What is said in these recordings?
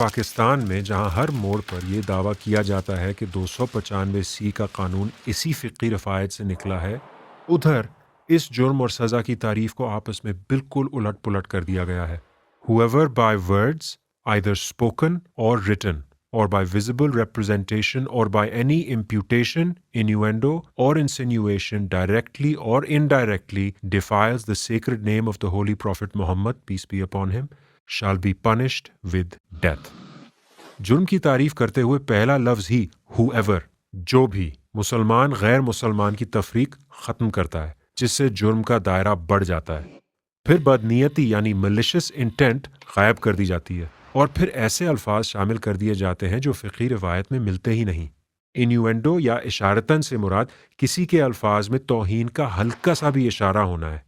پاکستان میں جہاں ہر موڑ پر یہ دعویٰ کیا جاتا ہے کہ 295 کا قانون اسی فقی رفایت سے نکلا ہے، ادھر اس جرم اور سزا کی تعریف کو آپس میں بالکل الٹ پلٹ کر دیا گیا ہے۔ Whoever by words, either spoken or written, or by visible representation or by any imputation, innuendo, or insinuation directly or indirectly defiles the sacred name of the Holy Prophet Muhammad, peace be upon him, shall be punished with death۔ جرم کی تعریف کرتے ہوئے پہلا لفظ ہی whoever، جو بھی، مسلمان غیر مسلمان کی تفریق ختم کرتا ہے، جس سے جرم کا دائرہ بڑھ جاتا ہے۔ پھر بدنیتی یعنی malicious intent غائب کر دی جاتی ہے، اور پھر ایسے الفاظ شامل کر دیے جاتے ہیں جو فقہی روایت میں ملتے ہی نہیں۔ انیوینڈو یا اشارتاً سے مراد کسی کے الفاظ میں توہین کا ہلکا سا بھی اشارہ ہونا ہے،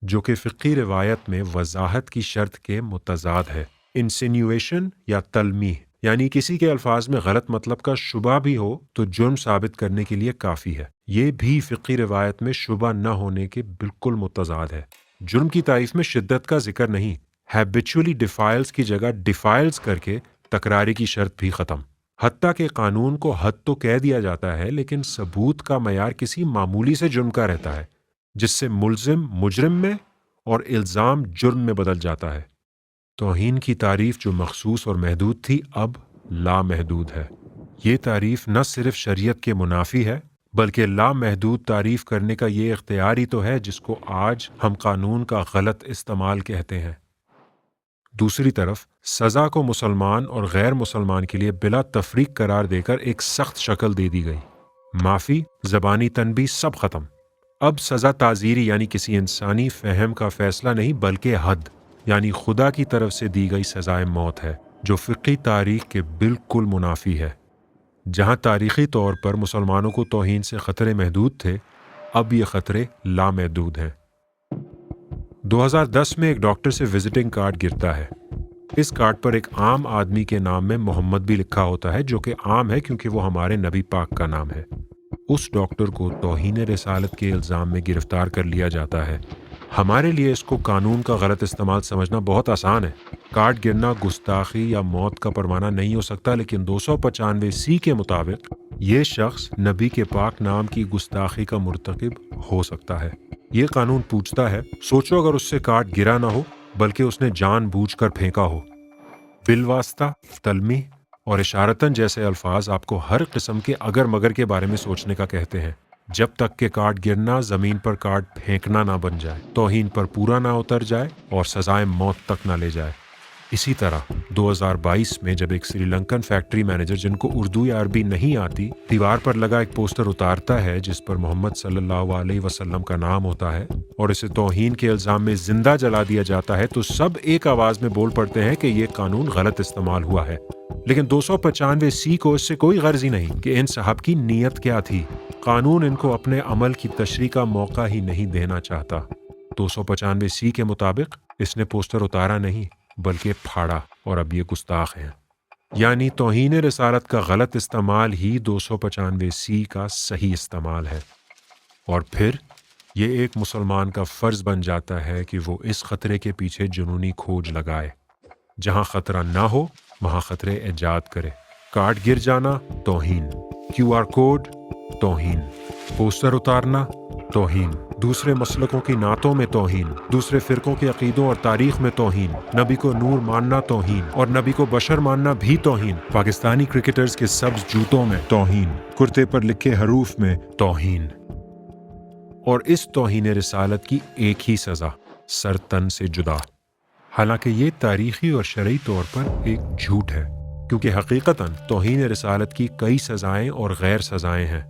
جو کہ فقہی روایت میں وضاحت کی شرط کے متضاد ہے۔ انسینیویشن یا تلمیح یعنی کسی کے الفاظ میں غلط مطلب کا شبہ بھی ہو تو جرم ثابت کرنے کے لیے کافی ہے۔ یہ بھی فقہی روایت میں شبہ نہ ہونے کے بالکل متضاد ہے۔ جرم کی تعریف میں شدت کا ذکر نہیں، ہیبیچولی ڈیفائلز کی جگہ ڈیفائلز کر کے تکراری کی شرط بھی ختم۔ حتیٰ کہ قانون کو حد تو کہہ دیا جاتا ہے، لیکن ثبوت کا معیار کسی معمولی سے جرم کا رہتا ہے، جس سے ملزم مجرم میں اور الزام جرم میں بدل جاتا ہے۔ توہین کی تعریف جو مخصوص اور محدود تھی اب لامحدود ہے۔ یہ تعریف نہ صرف شریعت کے منافی ہے، بلکہ لامحدود تعریف کرنے کا یہ اختیار ہی تو ہے جس کو آج ہم قانون کا غلط استعمال کہتے ہیں۔ دوسری طرف سزا کو مسلمان اور غیر مسلمان کے لیے بلا تفریق قرار دے کر ایک سخت شکل دے دی گئی۔ معافی، زبانی تنبیہ سب ختم۔ اب سزا تعزیری یعنی کسی انسانی فہم کا فیصلہ نہیں، بلکہ حد یعنی خدا کی طرف سے دی گئی سزائے موت ہے، جو فقہی تاریخ کے بالکل منافی ہے۔ جہاں تاریخی طور پر مسلمانوں کو توہین سے خطرے محدود تھے، اب یہ خطرے لامحدود ہیں۔ 2010 میں ایک ڈاکٹر سے وزٹنگ کارڈ گرتا ہے۔ اس کارڈ پر ایک عام آدمی کے نام میں محمد بھی لکھا ہوتا ہے، جو کہ عام ہے کیونکہ وہ ہمارے نبی پاک کا نام ہے۔ اس ڈاکٹر کو توہین رسالت کے الزام میں گرفتار کر لیا جاتا ہے۔ ہمارے لیے اس کو قانون کا غلط استعمال سمجھنا بہت آسان ہے۔ کارڈ گرنا گستاخی یا موت کا پروانہ نہیں ہو سکتا، لیکن 295 کے مطابق یہ شخص نبی کے پاک نام کی گستاخی کا مرتکب ہو سکتا ہے۔ یہ قانون پوچھتا ہے، سوچو اگر اس سے کارڈ گرا نہ ہو بلکہ اس نے جان بوجھ کر پھینکا ہو۔ بالواسطہ، تلمیح اور اشارتاً جیسے الفاظ آپ کو ہر قسم کے اگر مگر کے بارے میں سوچنے کا کہتے ہیں، جب تک کہ کارڈ گرنا زمین پر کارڈ پھینکنا نہ بن جائے، توہین پر پورا نہ اتر جائے اور سزائے موت تک نہ لے جائے۔ اسی طرح 2022 میں جب ایک سری لنکن فیکٹری مینیجر جن کو اردو یا عربی نہیں آتی دیوار پر لگا ایک پوسٹر اتارتا ہے جس پر محمد صلی اللہ علیہ وسلم کا نام ہوتا ہے اور اسے توہین کے الزام میں زندہ جلا دیا جاتا ہے، تو سب ایک آواز میں بول پڑتے ہیں کہ یہ قانون غلط استعمال ہوا ہے۔ لیکن 295 کو اس سے کوئی غرض ہی نہیں کہ ان صاحب کی نیت کیا تھی۔ قانون ان کو اپنے عمل کی تشریح کا موقع ہی نہیں دینا چاہتا۔ 295 کے مطابق اس نے پوسٹر اتارا نہیں بلکہ پھاڑا، اور اب یہ گستاخ ہیں۔ یعنی توہین رسالت کا غلط استعمال ہی 295 کا صحیح استعمال ہے۔ اور پھر یہ ایک مسلمان کا فرض بن جاتا ہے کہ وہ اس خطرے کے پیچھے جنونی کھوج لگائے۔ جہاں خطرہ نہ ہو وہاں خطرے ایجاد کرے۔ کارڈ گر جانا توہین، QR کوڈ توہین، پوسٹر اتارنا توہین، دوسرے مسلکوں کی نعتوں میں توہین، دوسرے فرقوں کے عقیدوں اور تاریخ میں توہین، نبی کو نور ماننا توہین اور نبی کو بشر ماننا بھی توہین، پاکستانی کرکٹرز کے سبز جوتوں میں توہین، کرتے پر لکھے حروف میں توہین، اور اس توہین رسالت کی ایک ہی سزا، سر تن سے جدا۔ حالانکہ یہ تاریخی اور شرعی طور پر ایک جھوٹ ہے، کیونکہ حقیقتاً توہین رسالت کی کئی سزائیں اور غیر سزائیں ہیں۔